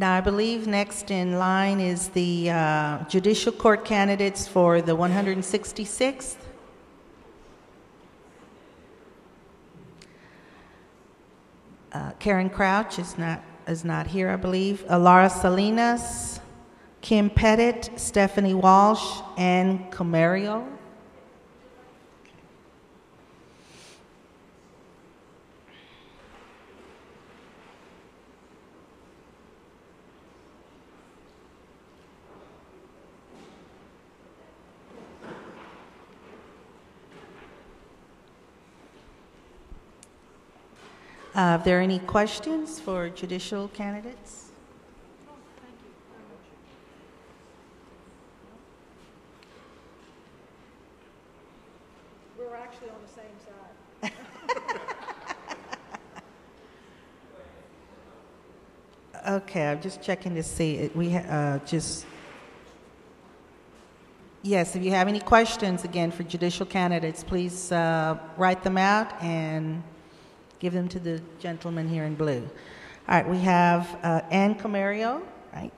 Now, I believe next in line is the judicial court candidates for the 166th. Karen Crouch is not here, I believe. Laura Salinas, Kim Pettit, Stephanie Walsh, and Comerio. Are there any questions for judicial candidates? We're actually on the same side. Okay, I'm just checking to see. Yes, if you have any questions, again, for judicial candidates, please write them out and give them to the gentleman here in blue. All right, we have Ann Comerio, right,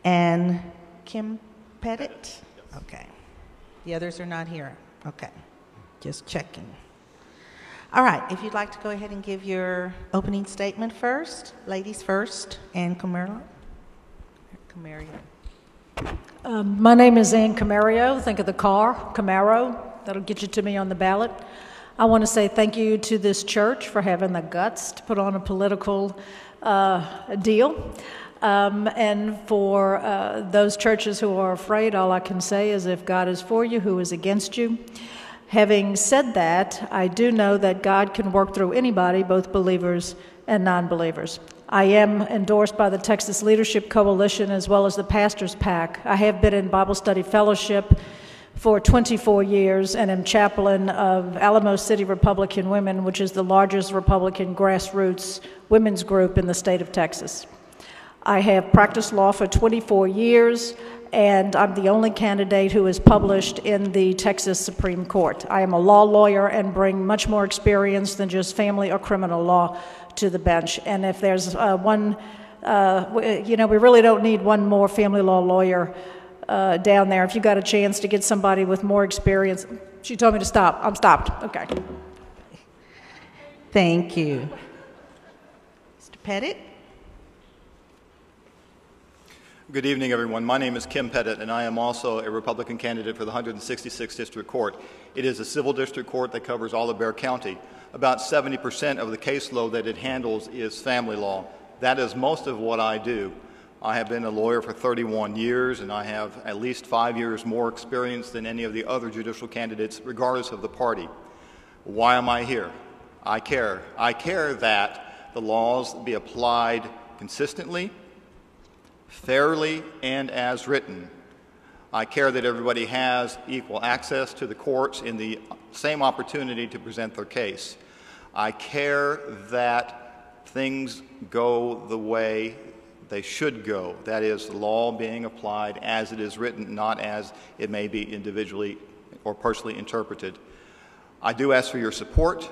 and Kim Pettit. Okay. The others are not here. Okay. Just checking. All right, if you'd like to go ahead and give your opening statement first. Ladies first, Ann Comerio. My name is Ann Comerio. Think of the car, Camaro. That'll get you to me on the ballot. I want to say thank you to this church for having the guts to put on a political deal. And for those churches who are afraid, all I can say is if God is for you, who is against you? Having said that, I do know that God can work through anybody, both believers and non-believers. I am endorsed by the Texas Leadership Coalition as well as the Pastors PAC. I have been in Bible Study Fellowship for 24 years and am chaplain of Alamo City Republican Women, which is the largest Republican grassroots women's group in the state of Texas. I have practiced law for 24 years, and I'm the only candidate who is published in the Texas Supreme Court. I am a law lawyer and bring much more experience than just family or criminal law to the bench. And if there's we really don't need one more family law lawyer down there. If you got a chance to get somebody with more experience. She told me to stop. I'm stopped. Okay. Thank you. Mr. Pettit? Good evening, everyone. My name is Kim Pettit, and I am also a Republican candidate for the 166th District Court. It is a civil district court that covers all of Bexar County. About 70% of the caseload that it handles is family law. That is most of what I do. I have been a lawyer for 31 years, and I have at least 5 years more experience than any of the other judicial candidates, regardless of the party. Why am I here? I care. I care that the laws be applied consistently, fairly, and as written. I care that everybody has equal access to the courts in the same opportunity to present their case. I care that things go the way they should go. That is, the law being applied as it is written, not as it may be individually or personally interpreted. I do ask for your support,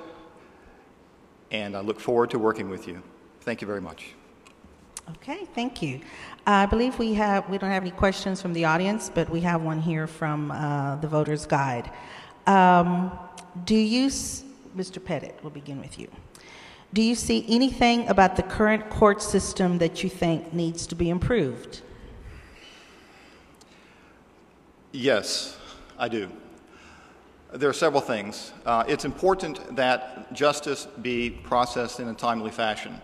and I look forward to working with you. Thank you very much. Okay, thank you. I believe we don't have any questions from the audience, but we have one here from the voter's guide. Mr. Pettit, we'll begin with you. Do you see anything about the current court system that you think needs to be improved? Yes, I do. There are several things. It's important that justice be processed in a timely fashion.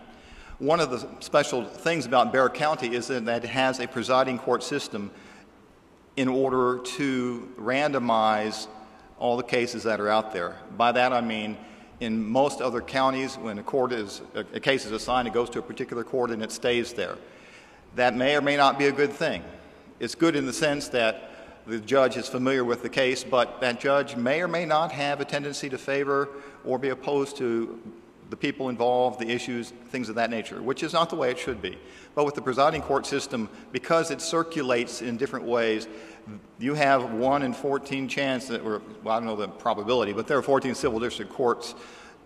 One of the special things about Bexar County is that it has a presiding court system in order to randomize all the cases that are out there. By that I mean, in most other counties, when a case is assigned, it goes to a particular court and it stays there. That may or may not be a good thing. It's good in the sense that the judge is familiar with the case, but that judge may or may not have a tendency to favor or be opposed to the people involved, the issues, things of that nature, which is not the way it should be. But with the presiding court system, because it circulates in different ways, you have 1 in 14 chance that, well, I don't know the probability, but there are 14 civil district courts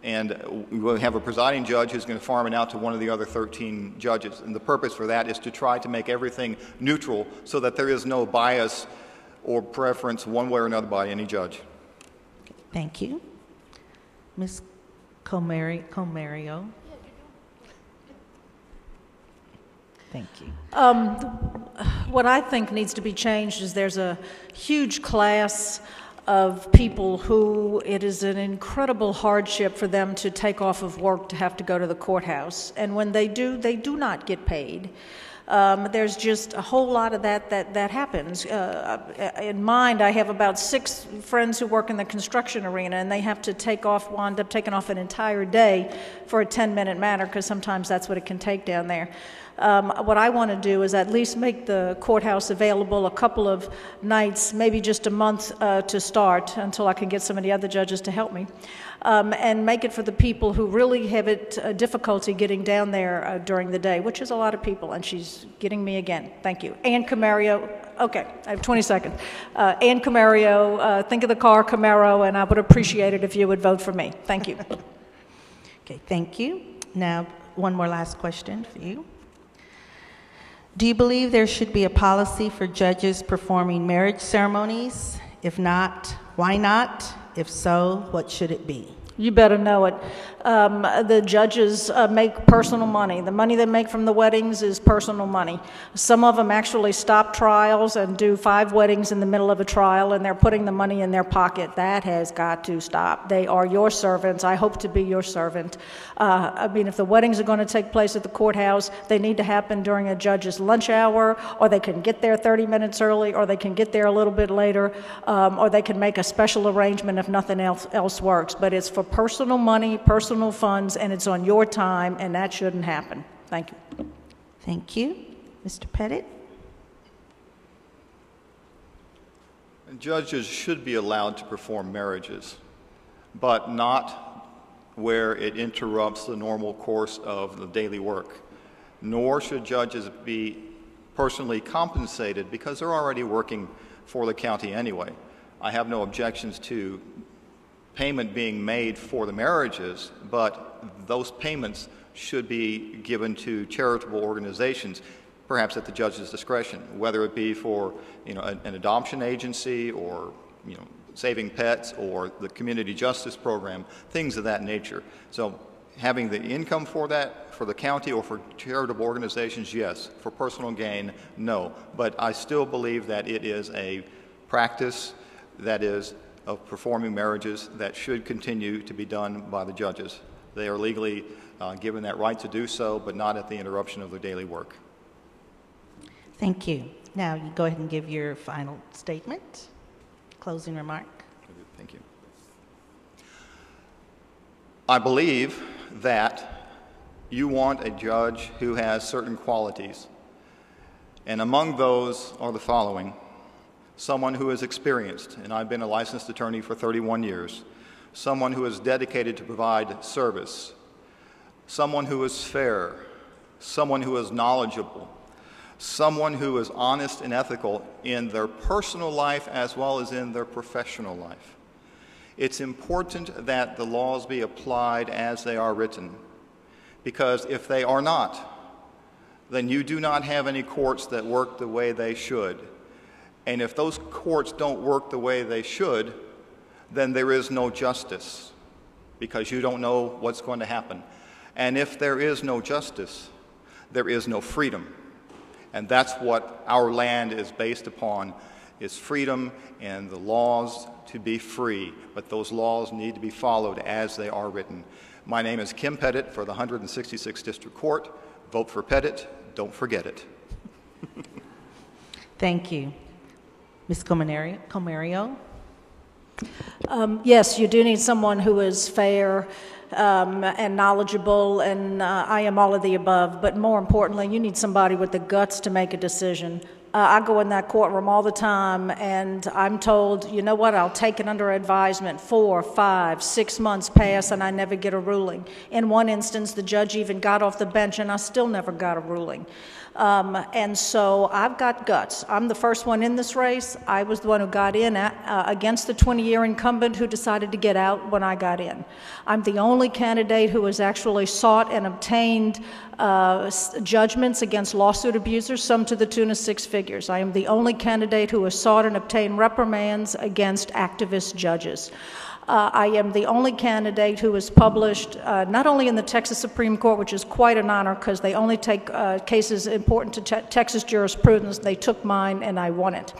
And we'll have a presiding judge who's going to farm it out to one of the other 13 judges. And the purpose for that is to try to make everything neutral so that there is no bias or preference one way or another by any judge. Thank you. Ms. Comerio. Thank you. What I think needs to be changed is there's a huge class of people who it is an incredible hardship for them to take off of work to have to go to the courthouse. And when they do not get paid. There's just a whole lot of that happens. In mind, I have about 6 friends who work in the construction arena, and they have to wind up taking off an entire day for a 10-minute matter, because sometimes that's what it can take down there. What I want to do is at least make the courthouse available a couple of nights, maybe just a month to start, until I can get some of the other judges to help me, and make it for the people who really have difficulty getting down there during the day, which is a lot of people. And she's getting me again. Thank you. Ann Comerio. Okay, I have 20 seconds. Ann Comerio, think of the car, Camaro, and I would appreciate it if you would vote for me. Thank you. Okay, thank you. Now, one more last question for you. Do you believe there should be a policy for judges performing marriage ceremonies? If not, why not? If so, what should it be? You better know it. The judges make personal money. The money they make from the weddings is personal money. Some of them actually stop trials and do 5 weddings in the middle of a trial, and they're putting the money in their pocket. That has got to stop. They are your servants. I hope to be your servant. I mean, if the weddings are going to take place at the courthouse, they need to happen during a judge's lunch hour, or they can get there 30 minutes early, or they can get there a little bit later, or they can make a special arrangement if nothing else works. But it's for personal money, personal funds, and it's on your time, and that shouldn't happen. Thank you. Thank you. Mr. Pettit? Judges should be allowed to perform marriages, but not where it interrupts the normal course of the daily work. Nor should judges be personally compensated because they're already working for the county anyway. I have no objections to payment being made for the marriages, but those payments should be given to charitable organizations, perhaps at the judge's discretion, whether it be for an adoption agency or saving pets or the community justice program, things of that nature. So having the income for that, for the county or for charitable organizations, yes. For personal gain, no. But I still believe that it is a practice that is of performing marriages that should continue to be done by the judges. They are legally given that right to do so, but not at the interruption of their daily work. Thank you. Now you go ahead and give your final statement, closing remark. Thank you. I believe that you want a judge who has certain qualities, and among those are the following. Someone who is experienced, and I've been a licensed attorney for 31 years. Someone who is dedicated to provide service. Someone who is fair. Someone who is knowledgeable. Someone who is honest and ethical in their personal life as well as in their professional life. It's important that the laws be applied as they are written, because if they are not, then you do not have any courts that work the way they should. And if those courts don't work the way they should, then there is no justice, because you don't know what's going to happen. And if there is no justice, there is no freedom. And that's what our land is based upon, is freedom and the laws to be free. But those laws need to be followed as they are written. My name is Kim Pettit for the 166th District Court. Vote for Pettit. Don't forget it. Thank you. Ms. Comerio? Yes, you do need someone who is fair and knowledgeable, and I am all of the above, but more importantly, you need somebody with the guts to make a decision. I go in that courtroom all the time, and I'm told, you know what, I'll take it under advisement. 4, 5, 6 months pass, and I never get a ruling. In one instance, the judge even got off the bench, and I still never got a ruling. And so I've got guts. I'm the first one in this race. I was the one who got in against the 20-year incumbent who decided to get out when I got in. I'm the only candidate who has actually sought and obtained judgments against lawsuit abusers, some to the tune of 6 figures. I am the only candidate who has sought and obtained reprimands against activist judges. I am the only candidate who has published, not only in the Texas Supreme Court, which is quite an honor because they only take cases important to Texas jurisprudence. They took mine and I won it.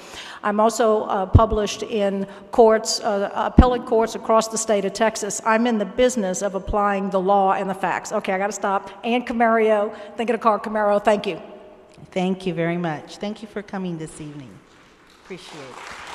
I'm also published in courts, appellate courts across the state of Texas. I'm in the business of applying the law and the facts. Okay, I got to stop. Ann Comerio, think of the car, Camaro. Thank you. Thank you very much. Thank you for coming this evening. Appreciate it.